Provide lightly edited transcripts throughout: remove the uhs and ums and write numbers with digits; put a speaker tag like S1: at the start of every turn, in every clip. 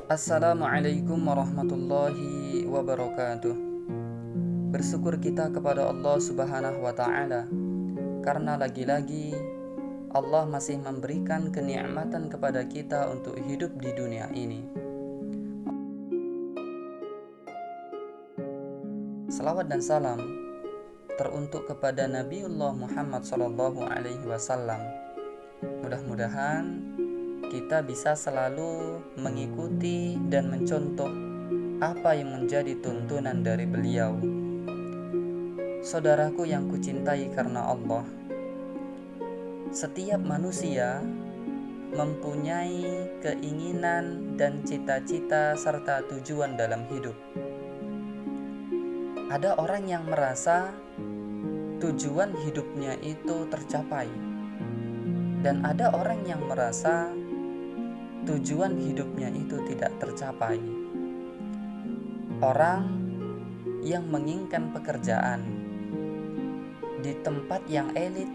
S1: Assalamualaikum warahmatullahi wabarakatuh. Bersyukur kita kepada Allah Subhanahu wa Ta'ala, karena lagi-lagi Allah masih memberikan kenikmatan kepada kita untuk hidup di dunia ini. Salawat dan salam teruntuk kepada Nabiullah Muhammad SAW. Mudah-mudahan kita bisa selalu mengikuti dan mencontoh apa yang menjadi tuntunan dari beliau. Saudaraku yang kucintai karena Allah, setiap manusia mempunyai keinginan dan cita-cita serta tujuan dalam hidup. Ada orang yang merasa tujuan hidupnya itu tercapai, dan ada orang yang merasa tujuan hidupnya itu tidak tercapai. Orang yang menginginkan pekerjaan di tempat yang elit,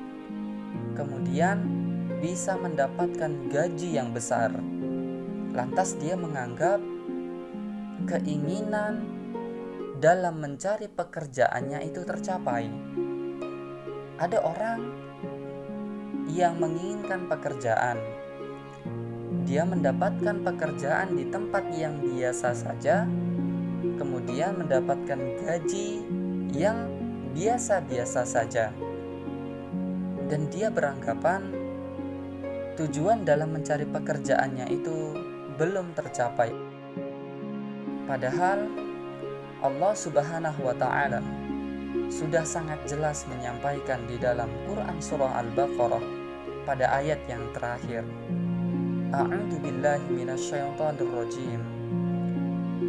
S1: kemudian bisa mendapatkan gaji yang besar, lantas dia menganggap keinginan dalam mencari pekerjaannya itu tercapai. Ada orang yang menginginkan pekerjaan, dia mendapatkan pekerjaan di tempat yang biasa saja, kemudian mendapatkan gaji yang biasa-biasa saja, dan dia beranggapan tujuan dalam mencari pekerjaannya itu belum tercapai. Padahal Allah Subhanahu wa Ta'ala sudah sangat jelas menyampaikan di dalam Quran surah Al-Baqarah pada ayat yang terakhir. A'udzu billahi minasyaitonir rajim.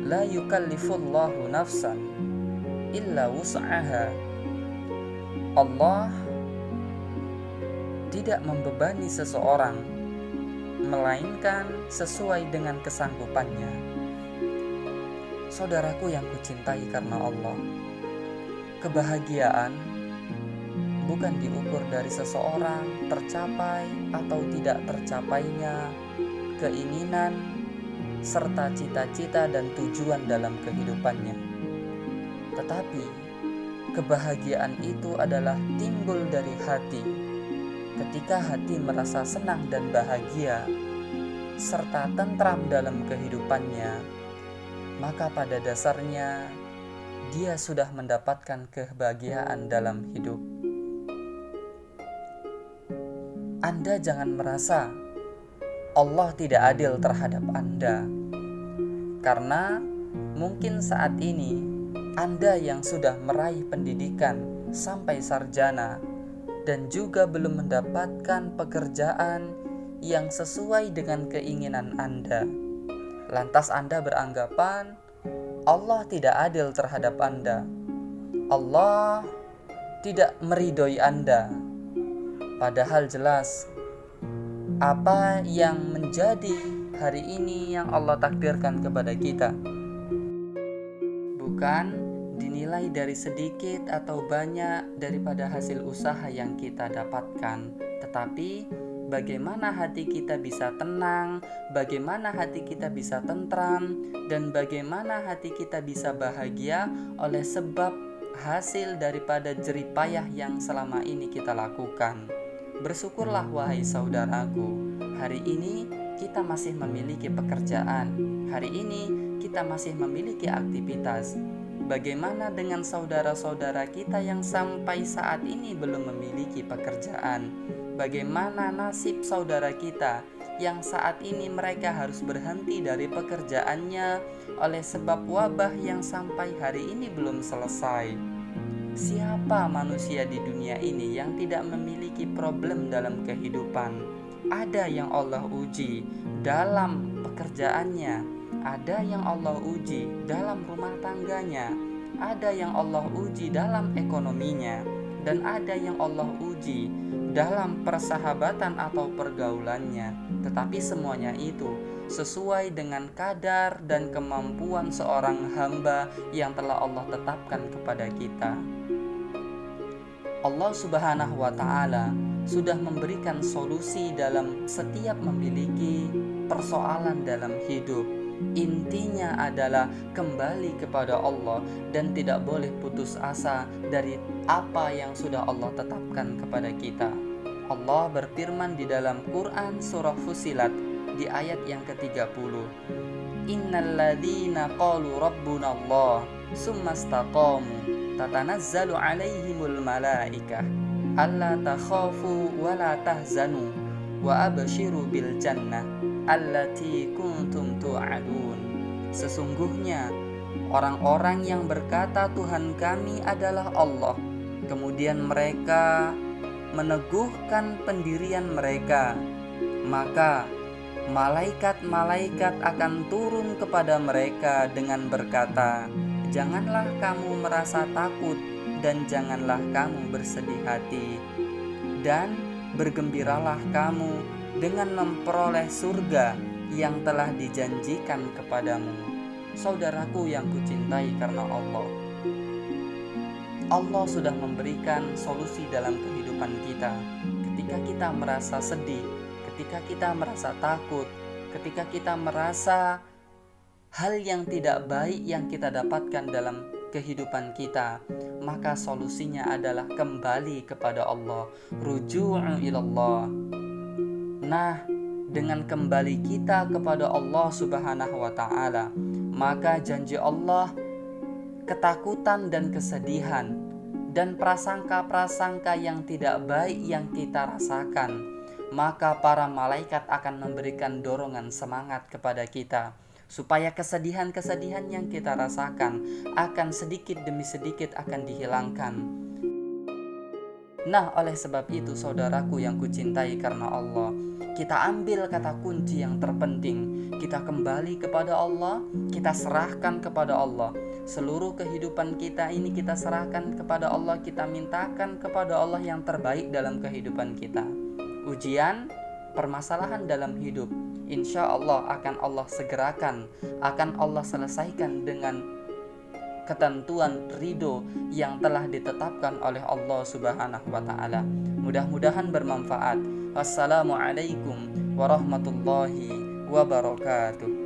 S1: La yukallifullahu nafsan illa wus'aha. Allah tidak membebani seseorang melainkan sesuai dengan kesanggupannya. Saudaraku yang kucintai karena Allah, kebahagiaan bukan diukur dari seseorang tercapai atau tidak tercapainya keinginan serta cita-cita dan tujuan dalam kehidupannya. Tetapi kebahagiaan itu adalah timbul dari hati. Ketika hati merasa senang dan bahagia serta tentram dalam kehidupannya, maka pada dasarnya dia sudah mendapatkan kebahagiaan dalam hidup. Anda jangan merasa Allah tidak adil terhadap Anda, karena mungkin saat ini Anda yang sudah meraih pendidikan sampai sarjana dan juga belum mendapatkan pekerjaan yang sesuai dengan keinginan Anda. Lantas Anda beranggapan Allah tidak adil terhadap Anda. Allah tidak meridhoi Anda. Padahal jelas apa yang menjadi hari ini yang Allah takdirkan kepada kita bukan dinilai dari sedikit atau banyak daripada hasil usaha yang kita dapatkan, tetapi bagaimana hati kita bisa tenang, bagaimana hati kita bisa tentram, dan bagaimana hati kita bisa bahagia oleh sebab hasil daripada jerih payah yang selama ini kita lakukan. Bersyukurlah wahai saudaraku, hari ini kita masih memiliki pekerjaan, hari ini kita masih memiliki aktivitas. Bagaimana dengan saudara-saudara kita yang sampai saat ini belum memiliki pekerjaan? Bagaimana nasib saudara kita yang saat ini mereka harus berhenti dari pekerjaannya oleh sebab wabah yang sampai hari ini belum selesai? Siapa manusia di dunia ini yang tidak memiliki problem dalam kehidupan? Ada yang Allah uji dalam pekerjaannya, ada yang Allah uji dalam rumah tangganya, ada yang Allah uji dalam ekonominya, dan ada yang Allah uji dalam persahabatan atau pergaulannya. Tetapi semuanya itu sesuai dengan kadar dan kemampuan seorang hamba yang telah Allah tetapkan kepada kita. Allah Subhanahu wa Ta'ala sudah memberikan solusi dalam setiap memiliki persoalan dalam hidup. Intinya adalah kembali kepada Allah dan tidak boleh putus asa dari apa yang sudah Allah tetapkan kepada kita. Allah berfirman di dalam Quran surah Fussilat di ayat yang ke-30. Innal ladzina qalu rabbuna Allah summa istaqamu tatanazzalu alaihimul malaikah alla takhafu wa la tahzanu wa abshiru bil jannah allati kuntum tu'adun. Sesungguhnya orang-orang yang berkata Tuhan kami adalah Allah, kemudian mereka meneguhkan pendirian mereka, maka malaikat-malaikat akan turun kepada mereka dengan berkata, janganlah kamu merasa takut dan janganlah kamu bersedih hati, dan bergembiralah kamu dengan memperoleh surga yang telah dijanjikan kepadamu. Saudaraku yang kucintai karena Allah, Allah sudah memberikan solusi dalam kehidupan kita. Ketika kita merasa sedih, ketika kita merasa takut, ketika kita merasa hal yang tidak baik yang kita dapatkan dalam kehidupan kita, maka solusinya adalah kembali kepada Allah, ruju'u ilallah. Nah, dengan kembali kita kepada Allah Subhanahu wa ta'ala, maka janji Allah, ketakutan dan kesedihan dan prasangka-prasangka yang tidak baik yang kita rasakan, maka para malaikat akan memberikan dorongan semangat kepada kita supaya kesedihan-kesedihan yang kita rasakan akan sedikit demi sedikit akan dihilangkan. Nah, oleh sebab itu saudaraku yang kucintai karena Allah, kita ambil kata kunci yang terpenting. Kita kembali kepada Allah, kita serahkan kepada Allah. Seluruh kehidupan kita ini kita serahkan kepada Allah, kita mintakan kepada Allah yang terbaik dalam kehidupan kita. Ujian, permasalahan dalam hidup, insya Allah akan Allah segerakan, akan Allah selesaikan dengan ketentuan ridho yang telah ditetapkan oleh Allah Subhanahu wa ta'ala. Mudah-mudahan bermanfaat. Wassalamualaikum warahmatullahi wabarakatuh.